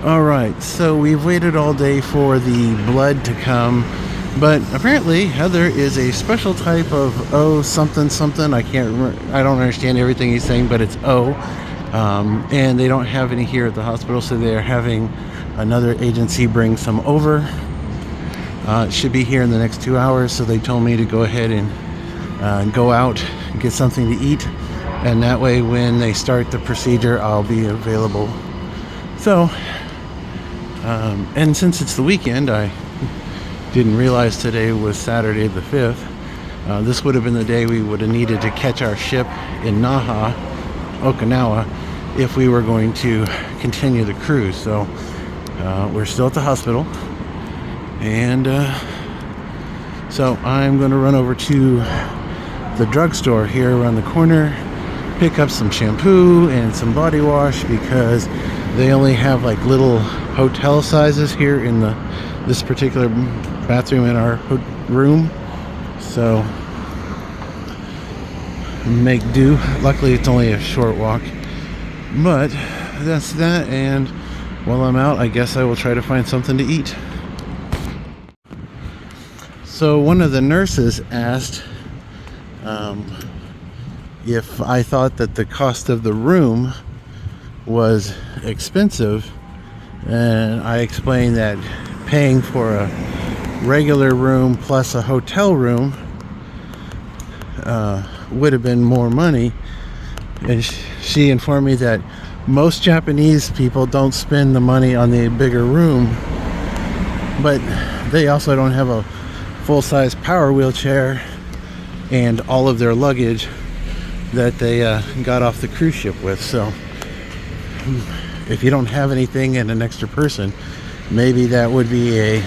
Alright, so we've waited all day for the blood to come, but apparently Heather is a special type of O something something. I can't remember, I don't understand everything he's saying, but it's O. And they don't have any here at the hospital, so they're having another agency bring some over. It should be here in the next 2 hours, so they told me to go ahead and go out and get something to eat, and that way when they start the procedure I'll be available. So and since it's the weekend, I didn't realize today was Saturday the 5th. This would have been the day we would have needed to catch our ship in Naha, Okinawa, if we were going to continue the cruise. So we're still at the hospital, and so I'm going to run over to the drugstore here around the corner, pick up some shampoo and some body wash, because they only have like little hotel sizes here in this particular bathroom in our room, so make do. Luckily it's only a short walk, but that's that. And while I'm out, I guess I will try to find something to eat. So one of the nurses asked if I thought that the cost of the room was expensive, and I explained that paying for a regular room plus a hotel room would have been more money, and she informed me that most Japanese people don't spend the money on the bigger room, but they also don't have a full-size power wheelchair and all of their luggage that they got off the cruise ship with. So if you don't have anything and an extra person, maybe that would be a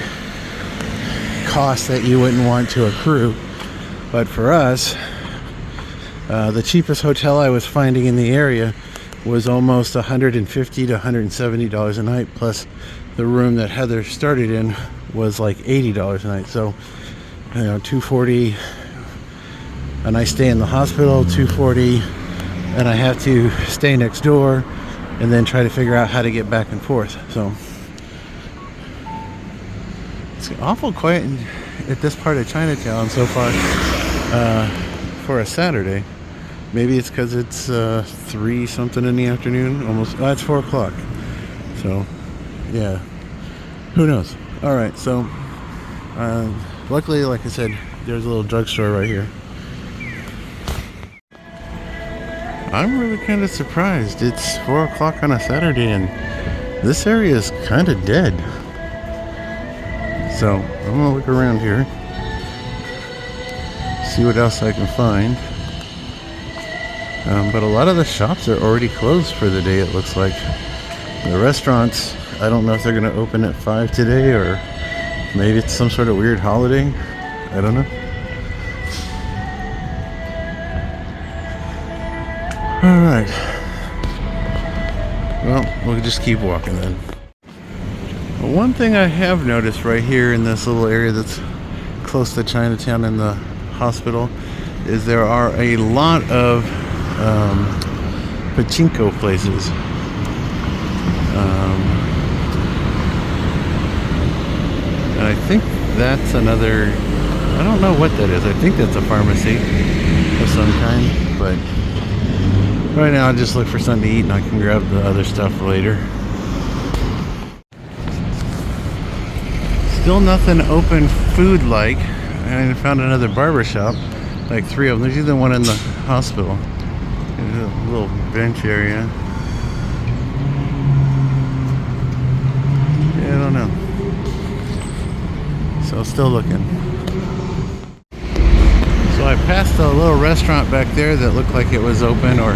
cost that you wouldn't want to accrue. But for us, the cheapest hotel I was finding in the area was almost $150 to $170 a night, plus the room that Heather started in was like $80 a night. So $240, and I stay in the hospital, $240, and I have to stay next door and then try to figure out how to get back and forth. So it's awful quiet at this part of Chinatown so far for a Saturday. Maybe it's because it's 3 something in the afternoon, almost. It's 4 o'clock. So yeah, who knows. All right, so luckily, like I said, there's a little drugstore right here. I'm really kind of surprised. It's 4 o'clock on a Saturday and this area is kind of dead. So I'm gonna look around here, see what else I can find. But a lot of the shops are already closed for the day, it looks like. The restaurants, I don't know if they're gonna open at 5 today, or maybe it's some sort of weird holiday. I don't know. Alright. Well, we'll just keep walking then. One thing I have noticed right here in this little area that's close to Chinatown and the hospital is there are a lot of pachinko places. And I think that's another, I don't know what that is. I think that's a pharmacy of some kind, but right now I'll just look for something to eat and I can grab the other stuff later. Still nothing open food like. I found another barber shop, like 3 of them. There's even one in the hospital. There's a little bench area. Yeah, I don't know. So still looking. So I passed a little restaurant back there that looked like it was open, or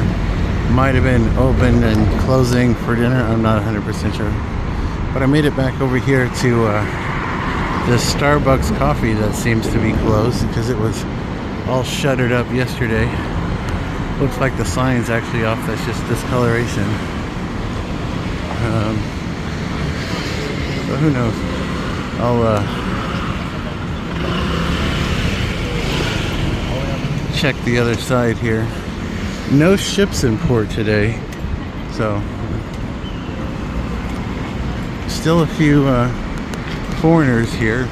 might have been open and closing for dinner. I'm not 100% sure. But I made it back over here to this Starbucks coffee that seems to be closed because it was all shuttered up yesterday. Looks like the sign's actually off. That's just discoloration. But who knows? I'll check the other side here. No ships in port today, so still a few foreigners here,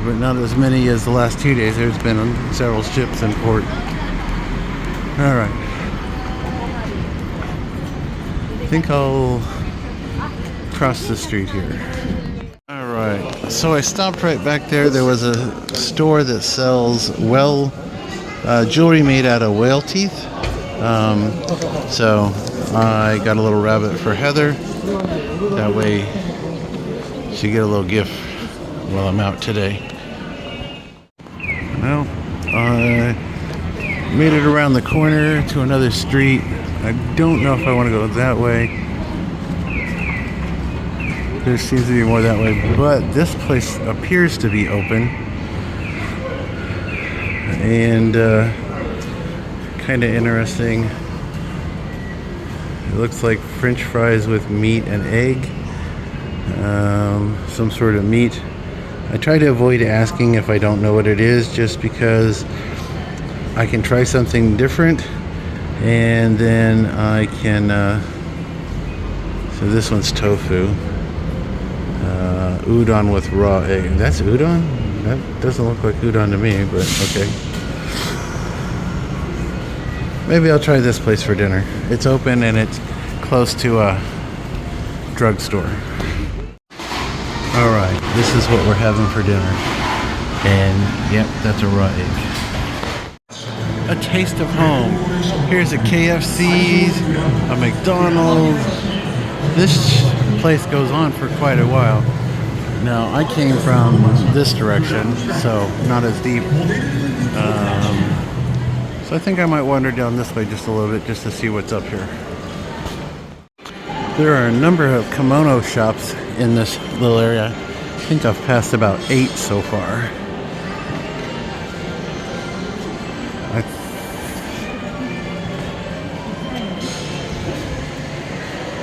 but not as many as the last 2 days. There's been several ships in port. All right. I think I'll cross the street here. All right. So I stopped right back there. There was a store that sells jewelry made out of whale teeth. So I got a little rabbit for Heather. That way she get a little gift while I'm out today. Well, I made it around the corner to another street. I don't know if I want to go that way. There seems to be more that way, but this place appears to be open. And kind of interesting. It looks like French fries with meat and egg. Some sort of meat. I try to avoid asking if I don't know what it is, just because I can try something different, and then I can so this one's tofu, udon with raw egg. That's udon? That doesn't look like udon to me, but okay. Maybe I'll try this place for dinner. It's open and it's close to a drugstore. Alright, this is what we're having for dinner. And yep, that's a raw egg. A taste of home. Here's a KFC, a McDonald's. This place goes on for quite a while. Now, I came from this direction, so not as deep. So I think I might wander down this way just a little bit just to see what's up here. There are a number of kimono shops in this little area. I think I've passed about 8 so far.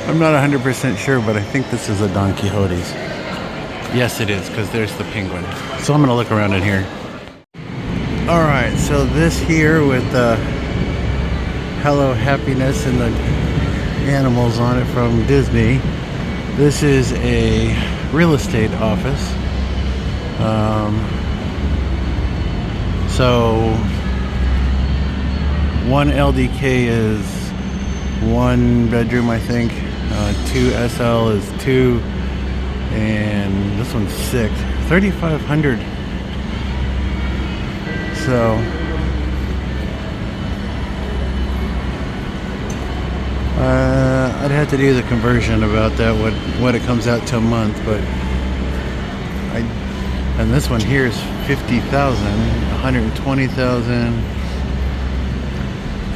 I'm not 100% sure, but I think this is a Don Quixote's. Yes, it is, because there's the penguin. So I'm going to look around in here. Alright, so this here with the Hello Happiness and the animals on it from Disney. This is a real estate office. So 1 LDK is 1 bedroom, I think. 2 SL is 2, and this one's 6. 3,500. So I'd have to do the conversion about that, what it comes out to a month, but and this one here is 50,000, 120,000.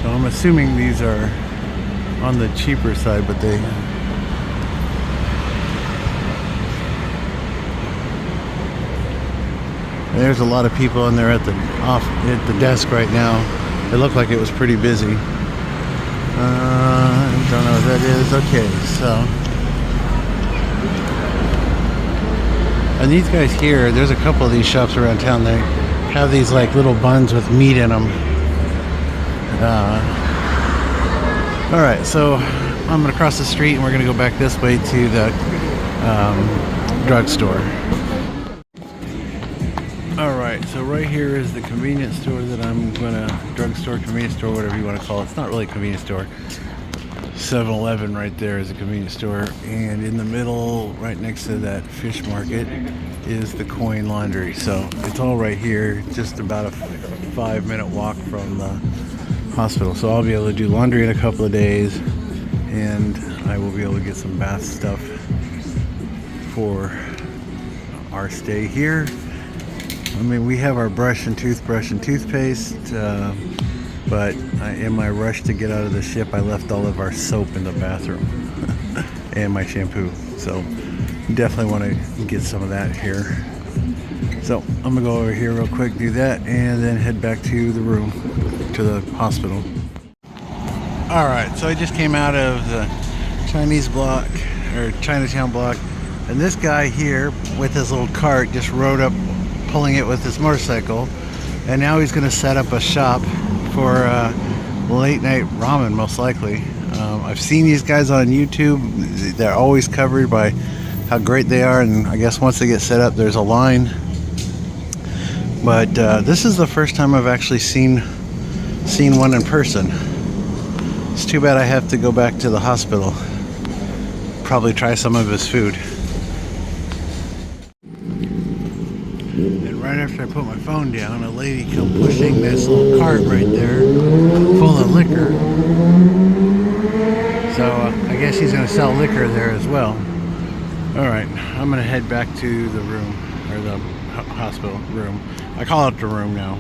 So I'm assuming these are on the cheaper side, but there's a lot of people in there at the desk right now. It looked like it was pretty busy. Don't know what that is. Okay, so. And these guys here, there's a couple of these shops around town. They have these like little buns with meat in them. Alright, so I'm going to cross the street and we're going to go back this way to the drugstore. Alright, so right here is the convenience store that I'm going to, drugstore, convenience store, whatever you want to call it. It's not really a convenience store. 7-Eleven right there is a convenience store. And in the middle, right next to that fish market, is the coin laundry. So it's all right here, just about a 5-minute walk from the hospital. So I'll be able to do laundry in a couple of days, and I will be able to get some bath stuff for our stay here. I mean, we have our brush and toothbrush and toothpaste, but in my rush to get out of the ship, I left all of our soap in the bathroom and my shampoo. So definitely want to get some of that here. So I'm gonna go over here real quick, do that, and then head back to the room, to the hospital. All right, so I just came out of the Chinese block, or Chinatown block, and this guy here with his little cart just rode up, pulling it with his motorcycle, and now he's gonna set up a shop for late night ramen, most likely. I've seen these guys on YouTube. They're always covered by how great they are, and I guess once they get set up, there's a line. But this is the first time I've actually seen one in person. It's too bad I have to go back to the hospital. Probably try some of his food. And right after I put my phone down, a lady come pushing this little cart right there full of liquor. So I guess she's going to sell liquor there as well. Alright, I'm going to head back to the room, or the hospital room. I call it the room now.